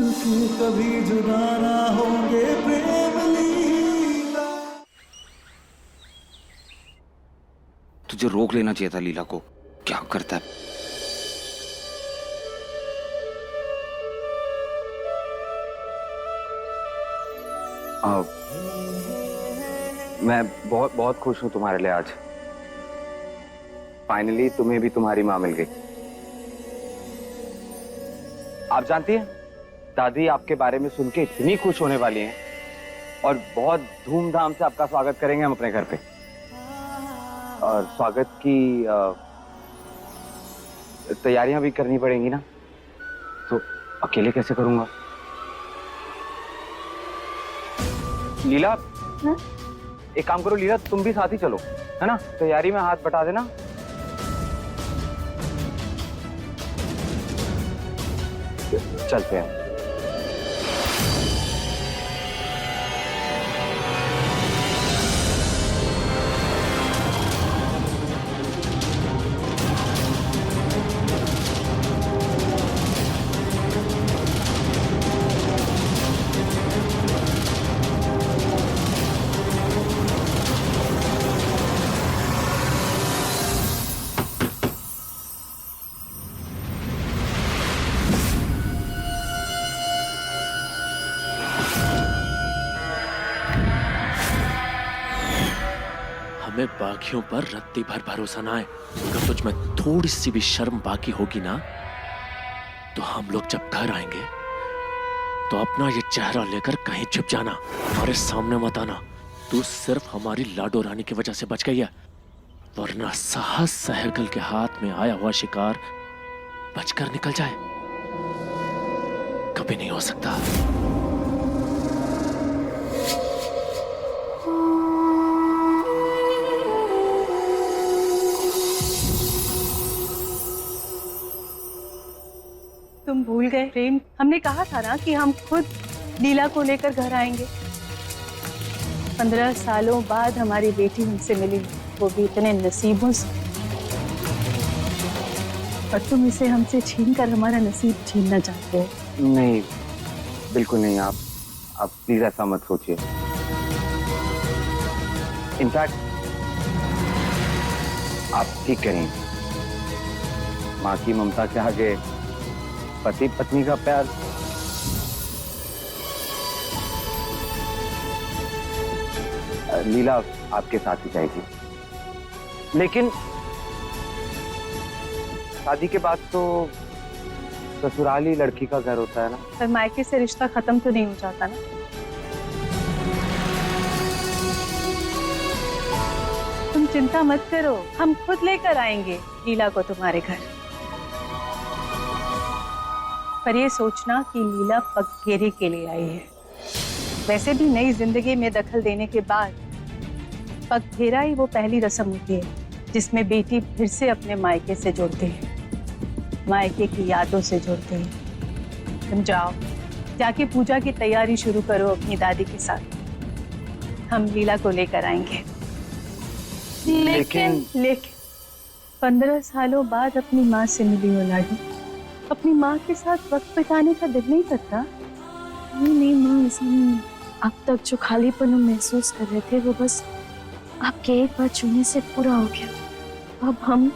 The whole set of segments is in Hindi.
मिलके कभी जुदा ना होंगे प्रेम लीला। तुझे रोक लेना चाहिए था लीला को, क्या करता है। मैं बहुत बहुत खुश हूं तुम्हारे लिए। आज फाइनली तुम्हें भी तुम्हारी माँ मिल गई। आप जानती हैं, दादी आपके बारे में सुन के इतनी खुश होने वाली हैं और बहुत धूमधाम से आपका स्वागत करेंगे हम अपने घर पे। और स्वागत की तैयारियां भी करनी पड़ेंगी ना, तो अकेले कैसे करूंगा। लीला, एक काम करो लीला, तुम भी साथ ही चलो, है ना। तैयारी में हाथ बटा देना। चलते हैं। हमें बाकियों पर रत्ती भर भरोसा ना है। अगर तुझ में थोड़ी सी भी शर्म बाकी होगी ना, तो हम लोग जब घर आएंगे तो अपना ये चेहरा लेकर कहीं छुप जाना, हमारे सामने मत आना। तू सिर्फ हमारी लाडो रानी की वजह से बच गई है, वरना साहस सहगल के हाथ में आया हुआ शिकार बचकर निकल जाए कभी नहीं हो सकता। तुम भूल गए प्रेम, हमने कहा था ना कि हम खुद लीला को लेकर घर आएंगे। 15 सालों बाद हमारी बेटी हमसे मिली, वो भी इतने नसीबों से। और तुम इसे हमसे छीनकर हमारा नसीब छीनना चाहते हो। नहीं, बिल्कुल नहीं। आप प्लीज ऐसा मत सोचिए। इनफैक्ट आप ठीक करें। माँ की ममता के आगे पति पत्नी का प्यार लीला आपके साथ ही जाएगी, लेकिन शादी के बाद तो ससुराल ही लड़की का घर होता है ना। पर मायके से रिश्ता खत्म तो नहीं हो जाता ना। तुम चिंता मत करो, हम खुद लेकर आएंगे लीला को तुम्हारे घर। पर ये सोचना कि लीला पगफेरे के लिए आई है। वैसे भी नई जिंदगी में दखल देने के बाद पगफेरा ही वो पहली रस्म होती है जिसमें बेटी फिर से अपने मायके से जुड़ते हैं, मायके की यादों से जुड़ते हैं। तुम जाओ, जाके पूजा की तैयारी शुरू करो अपनी दादी के साथ। हम लीला को लेकर आएंगे। लेकिन 15 सालों बाद अपनी माँ से मिली हो लाडू, अपनी माँ के साथ वक्त बिताने का दिल नहीं करता? नहीं माँ, ऐसा नहीं। अब तक जो खालीपन हम महसूस कर रहे थे वो बस आपके एक बार छूने से पूरा हो गया। अब हम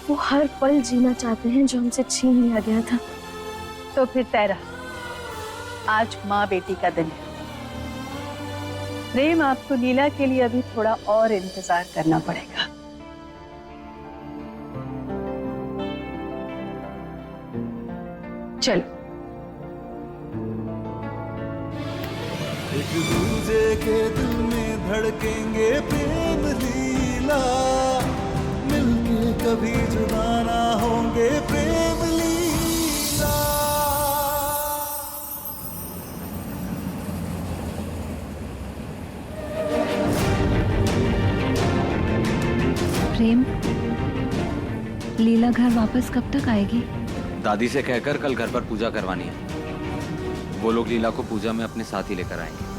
वो हर पल जीना चाहते हैं जो हमसे छीन लिया गया था। तो फिर तेरा आज माँ बेटी का दिन है। प्रेम, आपको लीला के लिए अभी थोड़ा और इंतजार करना पड़ेगा। चलो। एक दूजे के दिल में धड़केंगे प्रेम लीला, मिलके कभी जुदा ना होंगे प्रेम लीला। प्रेम, लीला घर वापस कब तक आएगी? दादी से कहकर कल घर पर पूजा करवानी है। वो लोग लीला को पूजा में अपने साथ ही लेकर आएंगे।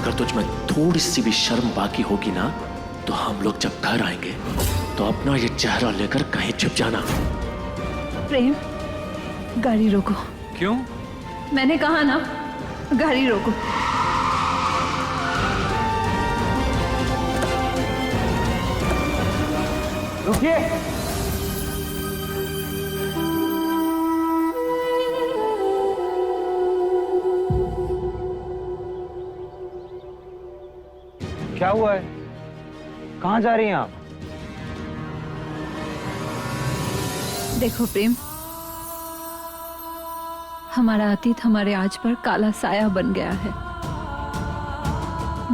अगर तुझ में थोड़ी सी भी शर्म बाकी होगी ना, तो हम लोग जब घर आएंगे तो तो अपना ये चेहरा लेकर कहीं छुप जाना। प्रेम, गाड़ी रोको। क्यों? मैंने कहा ना, गाड़ी रोको। रुकिए। क्या हुआ है? कहाँ जा रही हैं आप? देखो प्रेम, हमारा अतीत हमारे आज पर काला साया बन गया है,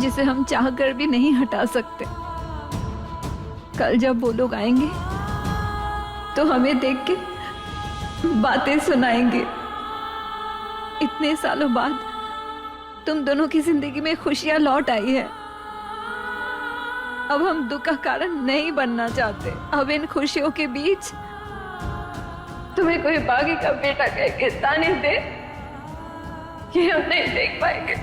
जिसे हम चाहकर भी नहीं हटा सकते। कल जब वो लोग आएंगे तो हमें देख के बातें सुनाएंगे। इतने सालों बाद तुम दोनों की जिंदगी में खुशियां लौट आई है। अब हम दुख का कारण नहीं बनना चाहते। अब इन खुशियों के बीच तुम्हें कोई बागी का बेटा कह के ताने दे, ये हम नहीं देख पाएंगे।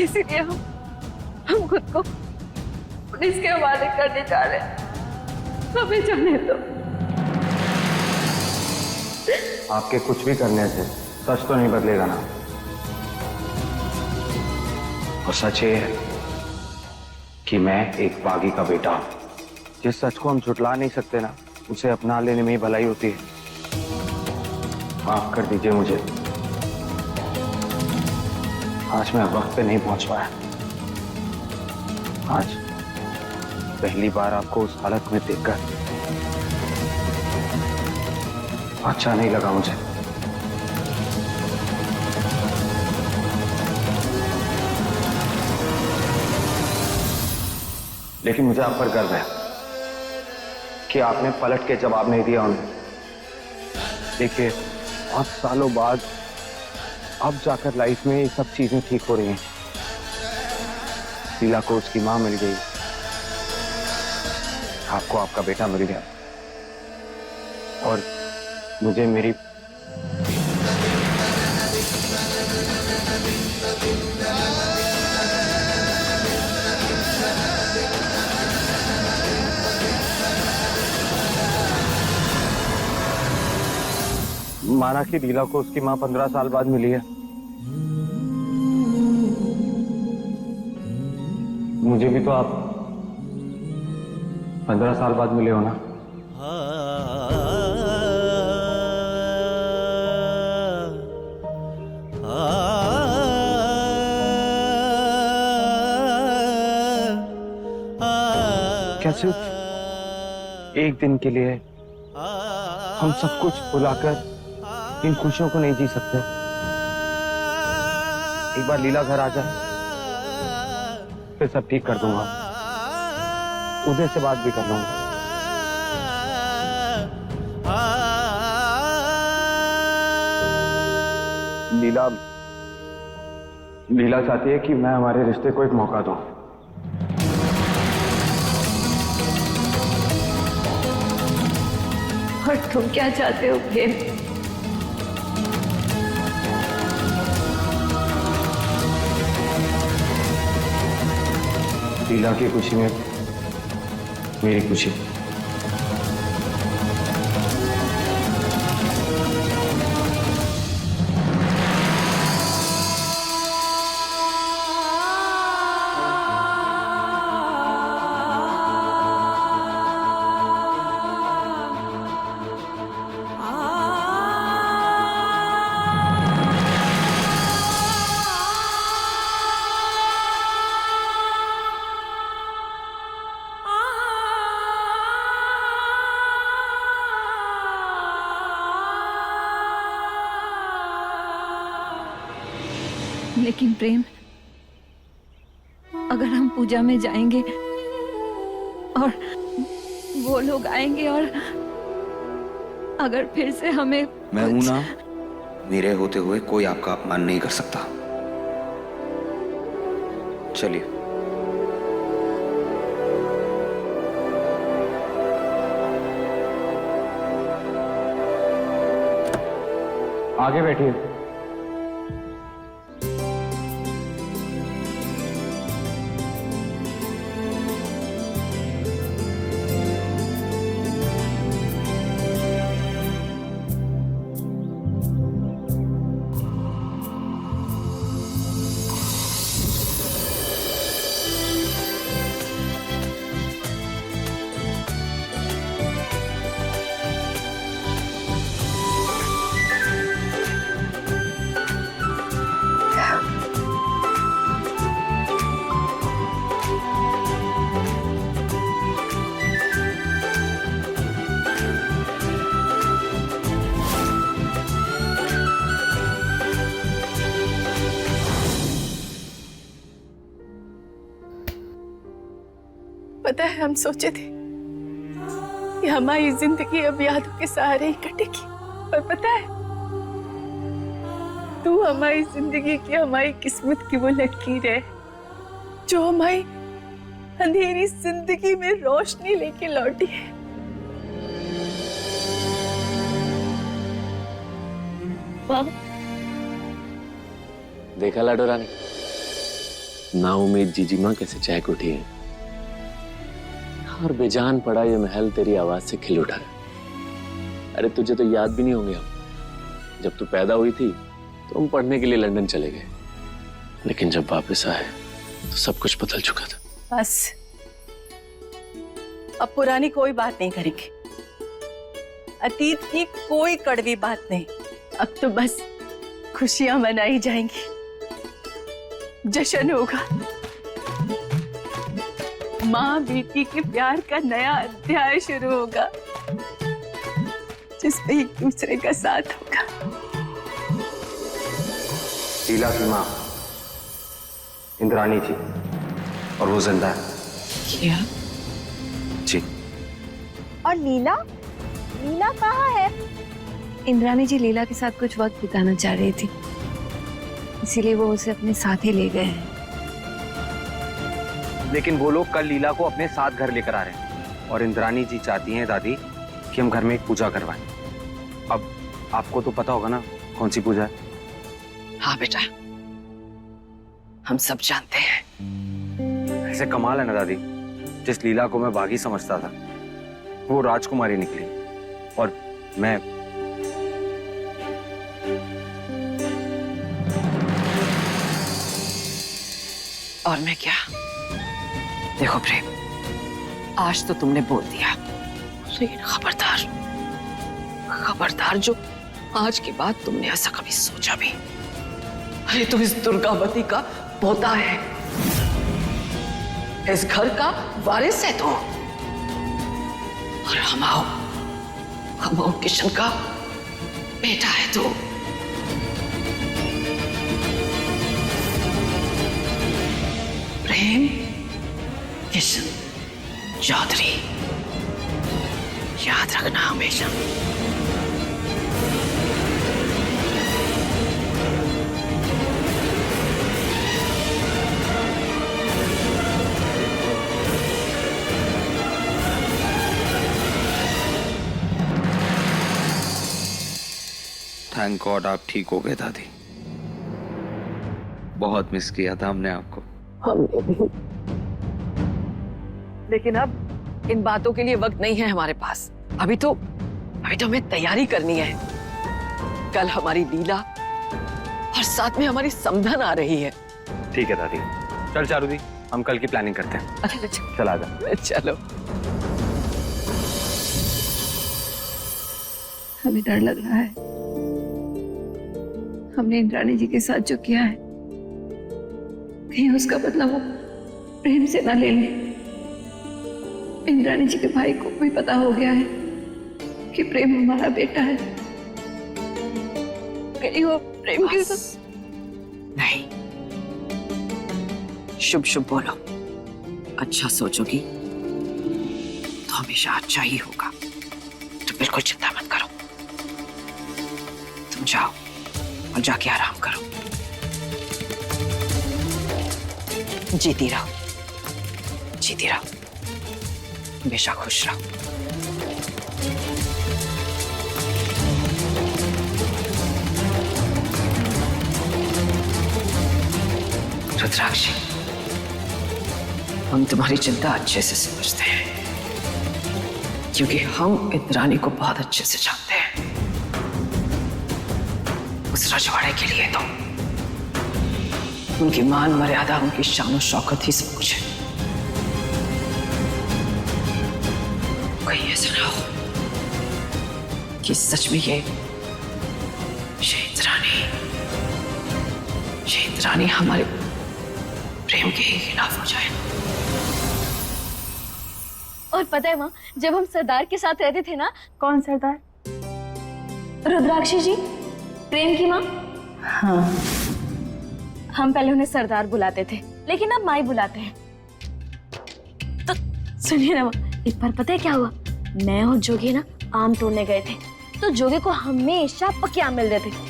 इसीलिए हम खुद को पुलिस के हवाले करने जा रहे हैं। हमें जाने दो। आपके कुछ भी करने से सच तो नहीं बदलेगा ना। और सच ये है कि मैं एक बागी का बेटा हूं। जिस सच को हम झुटला नहीं सकते ना, उसे अपना लेने में ही भलाई होती है। माफ कर दीजिए मुझे, आज मैं वक्त पे नहीं पहुंच पाया। आज पहली बार आपको उस हालत में देखकर अच्छा नहीं लगा मुझे। लेकिन मुझे आप पर गर्व है कि आपने पलट के जवाब नहीं दिया उन्हें। देखिए, 5 सालों बाद अब जाकर लाइफ में ये सब चीजें ठीक हो रही हैं। लीला को उसकी मां मिल गई, आपको आपका बेटा मिल गया, और मुझे मेरी माना कि लीला को उसकी मां 15 साल बाद मिली है। मुझे भी तो आप 15 साल बाद मिले हो ना। क्या सिर्फ एक दिन के लिए हम सब कुछ भुलाकर इन खुशियों को नहीं जी सकते? एक बार लीला घर आ जाए, फिर सब ठीक कर दूंगा। उदय से बात भी कर लूंगा। लीला चाहती है कि मैं हमारे रिश्ते को एक मौका दूं। और तुम क्या चाहते हो प्रेम? लीला की खुशी में मेरी खुशी। लेकिन प्रेम, अगर हम पूजा में जाएंगे और वो लोग आएंगे और अगर फिर से हमें मैं हूं ना, मेरे होते हुए कोई आपका अपमान नहीं कर सकता। चलिए। आगे बैठिए। पता है हम सोचे थे कि हमारी जिंदगी अब यादों के सहारे ही कटेगी, पर पता है तू हमारी जिंदगी की, हमारी किस्मत की वो लकीर है जो हमारी अंधेरी जिंदगी में रोशनी लेके लौटी है। देखा लाडो रानी, ना उम्मीद जीजी माँ कैसे चहक उठी है और बेजान पड़ा ये महल तेरी आवाज से खिल उठा है। अरे तुझे तो याद भी नहीं होंगे हम, जब तू पैदा हुई थी तो हम पढ़ने के लिए लंदन चले गए, लेकिन जब वापस आए तो सब कुछ बदल चुका था। बस अब पुरानी कोई बात नहीं करेंगे, अतीत की कोई कड़वी बात नहीं, अब तो बस खुशियां मनाई जाएंगी, जश्न होगा, माँ बेटी के प्यार का नया अध्याय शुरू होगा जिसमें एक दूसरे का साथ होगा। लीला की माँ इंद्राणी जी, और वो जिंदा है। क्या? जी। और लीला, लीला कहाँ है? इंद्राणी जी लीला के साथ कुछ वक्त बिताना चाह रही थी, इसीलिए वो उसे अपने साथ ही ले गए हैं। लेकिन वो लोग कल लीला को अपने साथ घर लेकर आ रहे हैं और इंद्राणी जी चाहती हैं दादी कि हम घर में एक पूजा करवाएं। अब आपको तो पता होगा ना कौन सी पूजा है? हाँ बेटा, हम सब जानते हैं। ऐसे कमाल है ना दादी, जिस लीला को मैं बागी समझता था वो राजकुमारी निकली, और मैं और मैं क्या? देखो प्रेम, आज तो तुमने बोल दिया, लेकिन खबरदार, खबरदार जो आज के बाद तुमने ऐसा कभी सोचा भी। अरे तू इस दुर्गावती का पोता है, इस घर का वारिस है तू, और हम किशन का बेटा है तू। प्रेम किशन चौधरी, याद रखना हमेशा। थैंक गॉड आप ठीक हो गए दादी, बहुत मिस किया था हमने आपको। हमने भी, लेकिन अब इन बातों के लिए वक्त नहीं है हमारे पास। अभी तो हमें तैयारी करनी है। कल हमारी लीला और साथ में हमारी समधन आ रही है। ठीक है दादी, चल चारू दी, हम कल की प्लानिंग करते हैं। अच्छा चल आजा। चलो। हमें डर लग रहा है, हमने इंद्राणी जी के साथ जो किया है कहीं उसका बदला वो प्रेम से ना ले ले। इंद्राणी जी के भाई को भी पता हो गया है कि प्रेम हमारा बेटा है, कहीं वो प्रेम के साथ नहीं, शुभ शुभ बोलो, अच्छा सोचोगी तो हमेशा अच्छा ही होगा। तो बिल्कुल चिंता मत करो, तुम जाओ और जाके आराम करो। जीती रहो, जीती रहो, हमेशा खुश रहो। रुद्राक्षी, हम तुम्हारी चिंता अच्छे से समझते हैं, क्योंकि हम इंद्राणी को बहुत अच्छे से जानते हैं। उस रजवाड़े के लिए तो उनकी मान मर्यादा, उनकी शान और शौकत ही सब कुछ है। कहीं ऐसा ना हो कि सच में ये इंद्राणी हमारे प्रेम के ही खिलाफ हो जाए। और पता है माँ, जब हम सरदार के साथ रहते थे ना। कौन सरदार? रुद्राक्षी जी, प्रेम की माँ। हाँ, हम पहले उन्हें सरदार बुलाते थे, लेकिन अब माई बुलाते हैं। तो सुनिए ना, एक बार पता है क्या हुआ? मैं और जोगी ना आम तोड़ने गए थे, तो जोगी को हमेशा पके आम मिल रहे थे।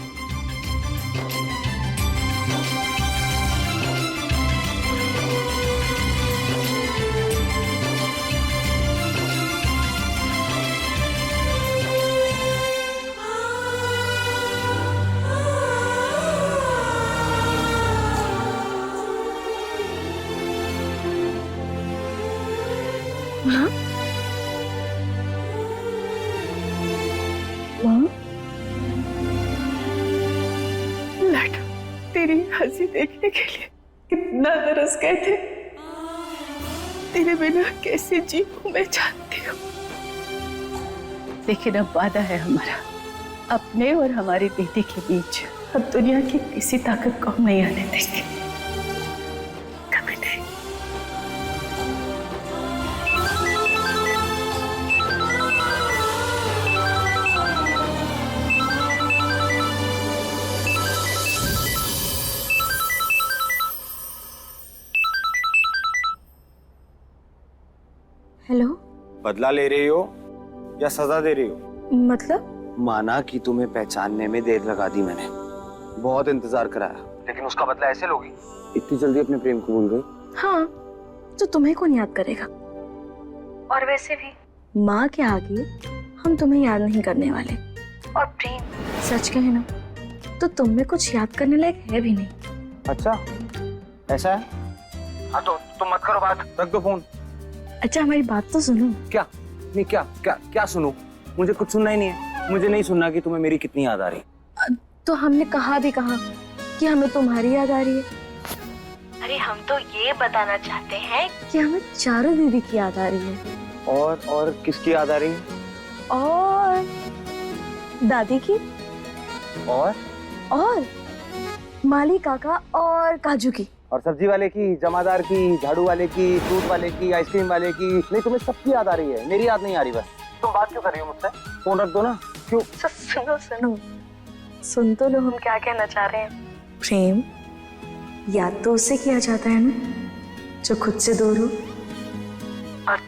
हाँ? माँ? लाडो, तेरी हंसी देखने के लिए कितना तरस गए थे। तेरे बिना कैसे जीऊं मैं जानती हूँ, लेकिन अब वादा है हमारा, अपने और हमारी बेटी के बीच अब दुनिया की किसी ताकत को हम नहीं आने देंगे, कभी नहीं। हेलो? बदला ले रही हो या सजा दे रही हो? मतलब? माना कि तुम्हें पहचानने में देर लगा दी मैंने, बहुत इंतजार कराया, लेकिन उसका बदला ऐसे लोगी? इतनी जल्दी अपने प्रेम को भूल गई? हाँ, तो तुम्हें कौन याद करेगा? और वैसे भी माँ के आगे हम तुम्हें याद नहीं करने वाले। और प्रेम, सच कहे ना तो तुम में कुछ याद करने लायक है भी नहीं। अच्छा, ऐसा है? हाँ तो तुम मत करो बात, रख दो फोन। अच्छा, हमारी बात तो सुनो। क्या? नहीं, क्या क्या क्या सुनूं? मुझे कुछ सुनना ही नहीं है। मुझे नहीं सुनना कि तुम्हें मेरी कितनी याद आ रही है। तो हमने कहा भी कहा कि हमें तुम्हारी याद आ रही है। अरे हम तो ये बताना चाहते हैं कि हमें चारों दीदी की याद आ रही है। और किसकी याद आ रही है? और दादी की, और माली काका और काजू की, और सब्जी वाले की, जमादार की, झाड़ू वाले की, फ्रूट वाले की, आइसक्रीम वाले की। नहीं, तुम्हें सबकी याद आ रही है, मेरी याद नहीं आ रही। बस तुम बात क्यों कर रही हो मुझसे? फोन रख दो ना। क्यों? सुनो सुनो, सुन तो लो हम क्या कहना चाह रहे हैं। प्रेम याद तो उससे किया जाता है ना जो खुद से दूर हो, और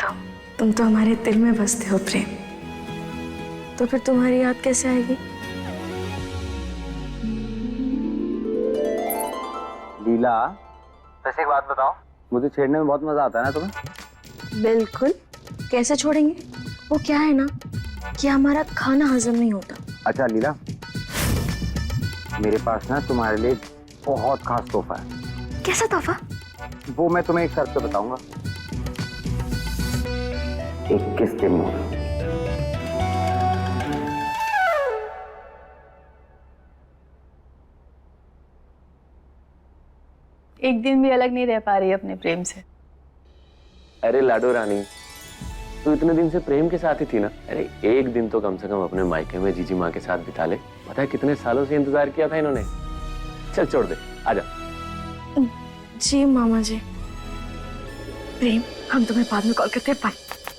तुम तो हमारे दिल में बसते हो प्रेम, तो फिर तुम्हारी याद कैसे आएगी? लीला, वैसे एक बात बताओ, मुझे छेड़ने में बहुत मजा आता है ना तुम्हें? बिल्कुल, कैसे छोड़ेंगे? वो क्या है ना कि हमारा खाना हजम नहीं होता। अच्छा लीला, मेरे पास ना तुम्हारे लिए बहुत खास तोहफा है। कैसा तोहफा? वो मैं तुम्हें एक शर्त पे बताऊंगा। 21 के मुंह। एक दिन भी अलग नहीं रह पा रही अपने प्रेम से। अरे लाडो रानी, तू इतने दिन से प्रेम के साथ ही थी ना। अरे एक दिन तो कम से कम अपने मायके में जीजी माँ के साथ बिता ले। पता है कितने सालों से इंतजार किया था इन्होंने। चल छोड़ दे, आजा। जी मामा जी। प्रेम, हम तुम्हें बाद में कॉल करते हैं। बाय।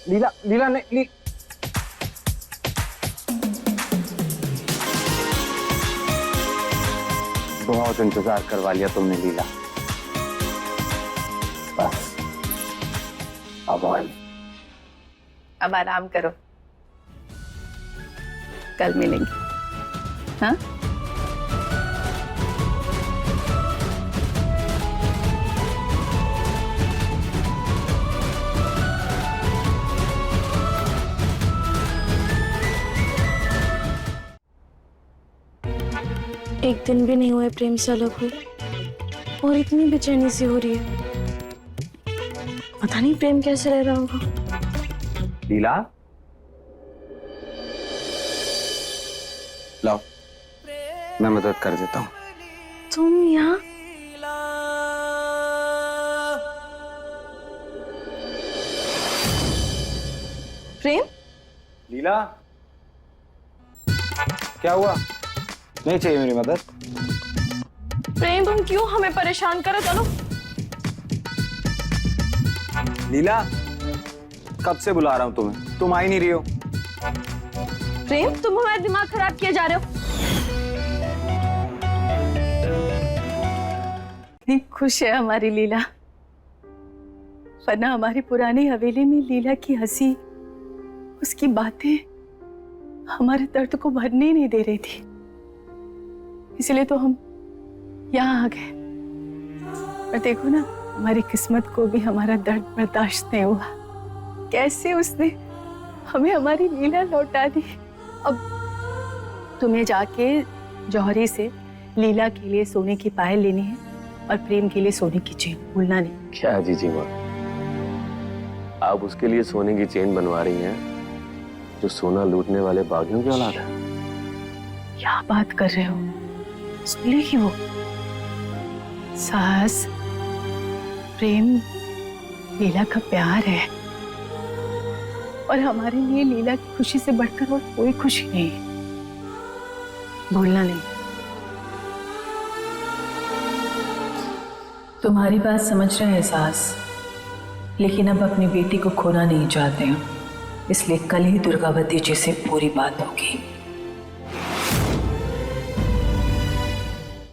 लीला, लीला नहीं, बहुत इंतजार करवा लिया तुमने लीला। बस अब आराम करो, कल मिलेंगे। हाँ? एक दिन भी नहीं हुए प्रेम से अलग हुए, और इतनी बेचैनी सी हो रही है। पता नहीं प्रेम कैसे रह रहा होगा। लीला, लाओ, मैं मदद कर देता हूँ। तुम यहाँ? प्रेम? लीला, क्या हुआ? नहीं चाहिए मेरी मदद? प्रेम, तुम क्यों हमें परेशान करो? चलो। लीला, कब से बुला रहा हूँ तुम्हें, तुम आ ही नहीं रही हो। प्रेम, तुम हमारा दिमाग खराब किए जा रहे हो। इतनी खुश है हमारी लीला। वरना हमारी पुरानी हवेली में लीला की हंसी, उसकी बातें हमारे दर्द को भरने ही नहीं दे रही थी। इसलिए तो हम यहाँ आ गए। और देखो ना, हमारी किस्मत को भी हमारा दर्द बर्दाश्त नहीं हुआ। कैसे उसने हमें हमारी लीला लौटा दी। अब तुम्हें जाके जौहरी से लीला के लिए सोने की पायल लेनी है और प्रेम के लिए सोने की चेन, भूलना नहीं। क्या जीजी माँ, आप उसके लिए सोने की चेन बनवा रही हैं जो सोना लूटने वाले बागियों की औलाद है? क्या बात कर रहे हो? सुन लेगी वो? सास, प्रेम लीला का प्यार है और हमारे लिए लीला की खुशी से बढ़कर और कोई खुशी नहीं है, भूलना नहीं। तुम्हारी बात समझ रहे हैं सास, लेकिन अब अपनी बेटी को खोना नहीं चाहते हम, इसलिए कल ही दुर्गावती जी से पूरी बात होगी।